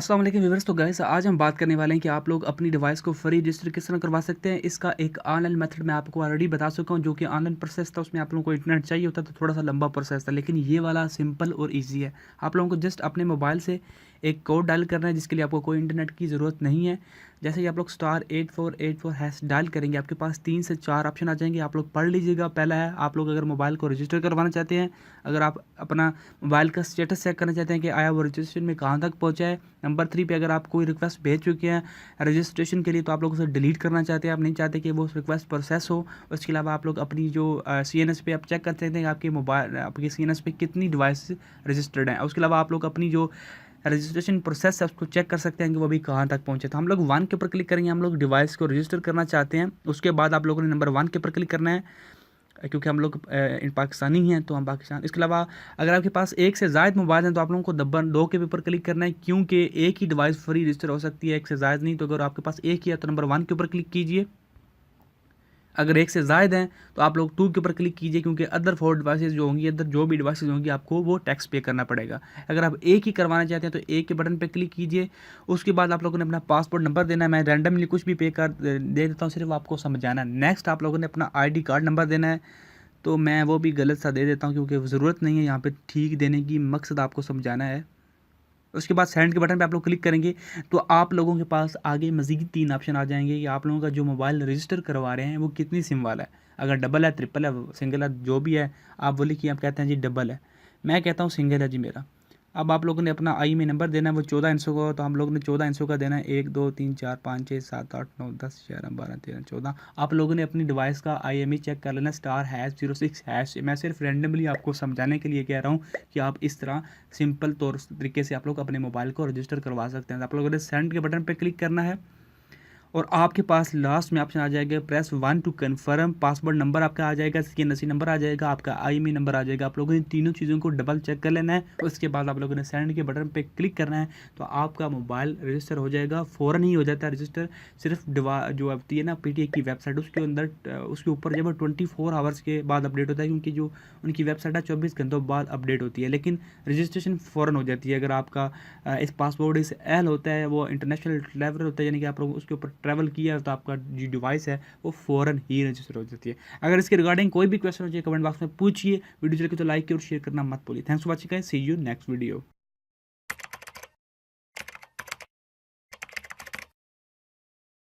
अस्सलाम वालेकुम व्यूअर्स। तो गाइस आज हम बात करने वाले हैं कि आप लोग अपनी डिवाइस को फ्री रजिस्टर किस तरह करवा सकते हैं। इसका एक ऑनलाइन मेथड मैं आपको ऑलरेडी बता चुका हूं, जो कि ऑनलाइन प्रोसेस था। उसमें आप लोगों को इंटरनेट चाहिए होता तो थोड़ा सा लंबा प्रोसेस था, लेकिन ये वाला सिंपल और ईजी है। आप लोगों को जस्ट अपने मोबाइल से एक कोड डायल करना है, जिसके लिए आपको कोई इंटरनेट की ज़रूरत नहीं है। जैसे ही आप लोग *8484# डायल करेंगे, आपके पास 3 से 4 ऑप्शन आ जाएंगे। आप लोग पढ़ लीजिएगा। पहला है, आप लोग अगर मोबाइल को रजिस्टर करवाना चाहते हैं, अगर आप अपना मोबाइल का स्टेटस चेक करना चाहते हैं कि आया वो रजिस्ट्रेशन में कहाँ तक पहुँचा है। नंबर 3 पे अगर आप कोई रिक्वेस्ट भेज चुके हैं रजिस्ट्रेशन के लिए, तो आप लोग उसे डिलीट करना चाहते हैं, आप नहीं चाहते कि वो रिक्वेस्ट प्रोसेस हो। उसके अलावा आप लोग अपनी जो CNS पे आप चेक कर सकते हैं आपके मोबाइल आपके CNS पे कितनी डिवाइस रजिस्टर्ड हैं। उसके अलावा आप लोग अपनी जो रजिस्ट्रेशन प्रोसेस है उसको चेक कर सकते हैं कि वो अभी कहाँ तक पहुँचे। तो हम लोग 1 के ऊपर क्लिक करेंगे। हम लोग डिवाइस को रजिस्टर करना चाहते हैं। उसके बाद आप लोगों ने नंबर 1 के ऊपर क्लिक करना है, क्योंकि हम लोग पाकिस्तानी हैं तो हम पाकिस्तान। इसके अलावा अगर आपके पास एक से ज़्यादा मोबाइल हैं तो आप लोगों को नंबर 2 के ऊपर क्लिक करना है, क्योंकि एक ही डिवाइस फ्री रजिस्टर हो सकती है, एक से ज़्यादा नहीं। तो अगर आपके पास एक ही है तो नंबर 1 के ऊपर क्लिक कीजिए। अगर एक से ज़ायद हैं तो आप लोग 2 के ऊपर क्लिक कीजिए, क्योंकि अदर 4 डिवाइसेज जो होंगी, अदर जो भी डिवाइसेज होंगी, आपको वो टैक्स पे करना पड़ेगा। अगर आप एक ही करवाना चाहते हैं तो एक के बटन पे क्लिक कीजिए। उसके बाद आप लोगों ने अपना पासपोर्ट नंबर देना है। मैं रैंडमली कुछ भी पे कर दे देता हूँ, सिर्फ आपको समझाना है। नेक्स्ट आप लोगों ने अपना ID कार्ड नंबर देना है। तो मैं वो भी गलत सा दे देता हूँ, क्योंकि ज़रूरत नहीं है यहाँ पे ठीक देने की, मकसद आपको समझाना है। उसके बाद सेंड के बटन पे आप लोग क्लिक करेंगे तो आप लोगों के पास आगे मज़ीद 3 ऑप्शन आ जाएंगे कि आप लोगों का जो मोबाइल रजिस्टर करवा रहे हैं वो कितनी सिम वाला है। अगर डबल है, ट्रिपल है, सिंगल है, जो भी है, आप बोले कि आप कहते हैं जी डबल है, मैं कहता हूँ सिंगल है जी मेरा। अब आप लोगों ने अपना आई में नंबर देना है, वो 14 इंचों का हो तो हम लोगों ने 14 इंचों का देना है। 1 2 3 4 5 6 7 8 9 10 11 12 13 14। आप लोगों ने अपनी डिवाइस का IMEI चेक कर लेना, *#06#। मैं सिर्फ रैंडमली आपको समझाने के लिए कह रहा हूँ कि आप इस तरह सिंपल तौर तरीके से आप लोग अपने मोबाइल को रजिस्टर करवा सकते हैं। आप लोगों ने सेंड के बटन पर क्लिक करना है और आपके पास लास्ट में ऑप्शन आ जाएगा press 1 to confirm. Password number आपका आ जाएगा, CNC नंबर आ जाएगा, आपका IMEI नंबर आ जाएगा। आप लोगों ने तीनों चीज़ों को डबल चेक कर लेना है। उसके बाद आप लोगों ने सेंड के बटन पे क्लिक करना है, तो आपका मोबाइल रजिस्टर हो जाएगा। फ़ौरन ही हो जाता है रजिस्टर। सिर्फ जो आती है ना PTA की वेबसाइट, उसके अंदर उसके ऊपर जब 24 आवर्स के बाद अपडेट होता है, क्योंकि जो उनकी वेबसाइट है 24 घंटों बाद अपडेट होती है, लेकिन रजिस्ट्रेशन फ़ौरन हो जाती है। अगर आपका इस पासपोर्ट इस एल होता है, वो इंटरनेशनल ट्रैवलर होता है, यानी कि आप लोग उसके ऊपर ट्रैवल किया तो आपका जो डिवाइस है वो फ़ौरन ही रजिस्टर हो जाती है। अगर इसके रिगार्डिंग कोई भी क्वेश्चन हो जाए कमेंट बॉक्स में पूछिए। वीडियो चले तो लाइक और शेयर करना मत भूलिए। Thanks for watching guys, see you next video.